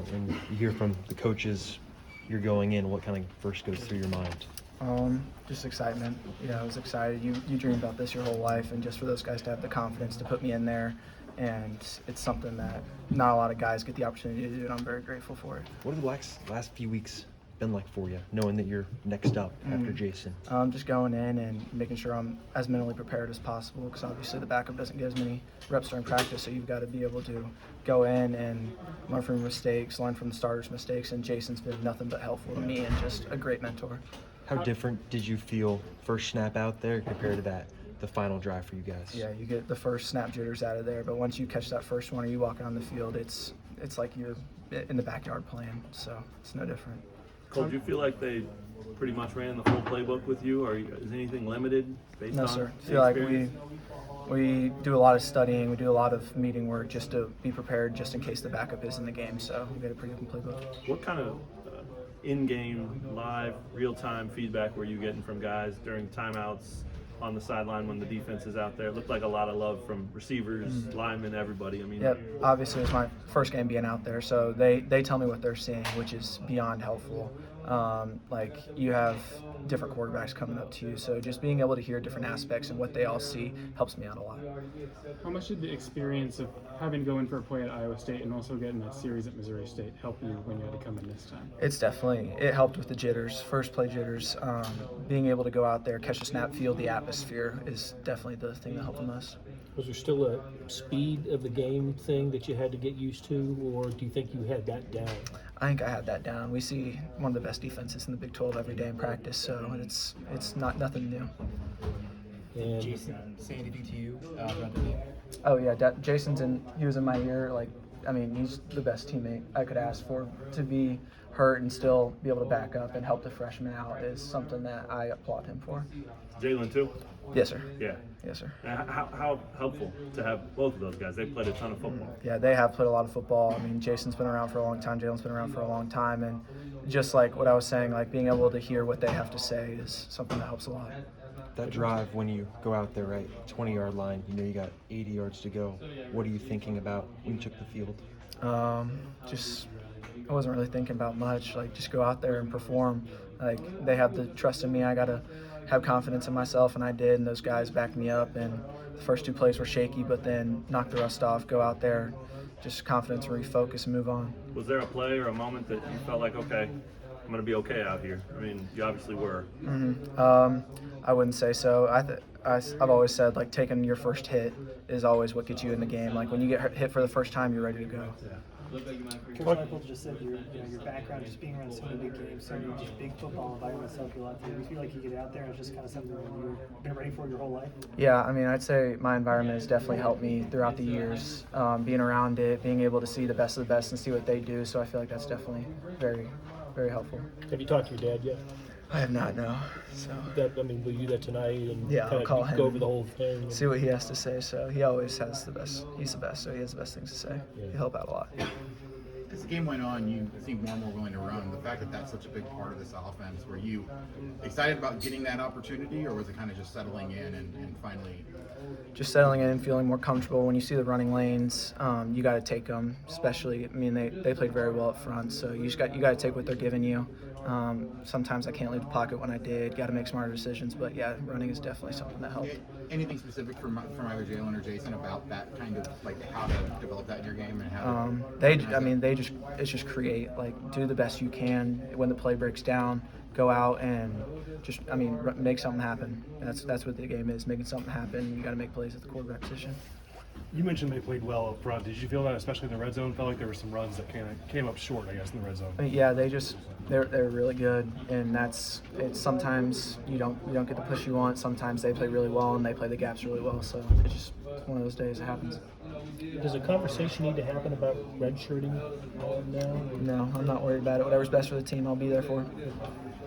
when you hear from the coaches you're going in, what kind of first goes through your mind? Just excitement. I was excited. You dream about this your whole life, and just for those guys to have the confidence to put me in there, and it's something that not a lot of guys get the opportunity to do, and I'm very grateful for it. What have the last few weeks been like for you, knowing that you're next up after Jason? Just going in and making sure I'm as mentally prepared as possible, because obviously the backup doesn't get as many reps during practice, so you've got to be able to go in and learn from your mistakes, learn from the starters' mistakes, and Jason's been nothing but helpful to me and just a great mentor. How different did you feel first snap out there compared to the final drive for you guys? Yeah, you get the first snap jitters out of there, but once you catch that first one or you walk on the field, it's like you're in the backyard playing, so it's no different. Cole, do you feel like they pretty much ran the full playbook with you, or is anything limited based on No, sir. I the feel like experience? we do a lot of studying, we do a lot of meeting work just to be prepared just in case the backup is in the game, so we got a pretty good playbook. What kind of in-game, live, real-time feedback were you getting from guys during timeouts, on the sideline when the defense is out there? It looked like a lot of love from receivers, linemen, everybody. I mean, Yep, obviously it was my first game being out there, so they tell me what they're seeing, which is beyond helpful. Like, you have different quarterbacks coming up to you, so just being able to hear different aspects and what they all see helps me out a lot. How much did the experience of having to go in for a play at Iowa State and also getting that series at Missouri State help you when you had to come in this time? It helped with the jitters, first play jitters. Being able to go out there, catch the snap, feel the atmosphere is definitely the thing that helped the most. Was there still a speed of the game thing that you had to get used to, or do you think you had that down? I think I had that down. We see one of the best defenses in the Big 12 every day in practice, so it's nothing new. And Jason say anything to you throughout the game? Oh yeah, he was in my ear. He's the best teammate I could ask for. To be hurt and still be able to back up and help the freshman out is something that I applaud him for. Jalen too? Yes, sir. Yeah. Yes, sir. How helpful to have both of those guys? They played a ton of football. Yeah, they have played a lot of football. Jason's been around for a long time. Jalen's been around for a long time. And just like what I was saying, like being able to hear what they have to say is something that helps a lot. That drive when you go out there, right, 20-yard line, you got 80 yards to go. What are you thinking about when you took the field? I wasn't really thinking about much. Just go out there and perform. They have the trust in me. I got to have confidence in myself, and I did, and those guys backed me up. And the first two plays were shaky, but then knock the rust off, go out there, just confidence and refocus and move on. Was there a play or a moment that you felt like, okay, I'm going to be okay out here? I mean, you obviously were. I wouldn't say so. I've always said, taking your first hit is always what gets you in the game. When you get hit for the first time, you're ready to go. Yeah. Coach Michael just said your background, just being around so many big games, so many just big football environments help you a lot too. Do you feel like you get out there and it's just kind of something that you've been ready for your whole life? Yeah, I'd say my environment has definitely helped me throughout the years, being around it, being able to see the best of the best and see what they do. So I feel like that's definitely very, very helpful. have you talked to your dad yet? I have not, no. So Will you do that tonight and Yeah, I'll call him. go over the whole thing? see what he has to say. So he always has the best. He's the best, so he has the best things to say. He'll help out a lot. As the game went on, you seemed more and more willing to run. The fact that that's such a big part of this offense, were you excited about getting that opportunity, or was it kind of just settling in and finally? Just settling in and feeling more comfortable. When you see the running lanes, you got to take them. Especially, they played very well up front, so you got to take what they're giving you. Sometimes I can't leave the pocket when I did. Got to make smarter decisions, but yeah, running is definitely something that helped. Anything specific from either Jalen or Jason about that kind of how to develop that in your game and how? It's just create, do the best you can. When the play breaks down, go out and just, make something happen. That's what the game is, making something happen. You got to make plays at the quarterback position. You mentioned they played well up front. Did you feel that, especially in the red zone? Felt like there were some runs that came up short, I guess, in the red zone. Yeah, they're really good, and it's sometimes you don't get the push you want. Sometimes they play really well and they play the gaps really well. So it's one of those days. It happens. Does a conversation need to happen about redshirting now? No, I'm not worried about it. Whatever's best for the team, I'll be there for.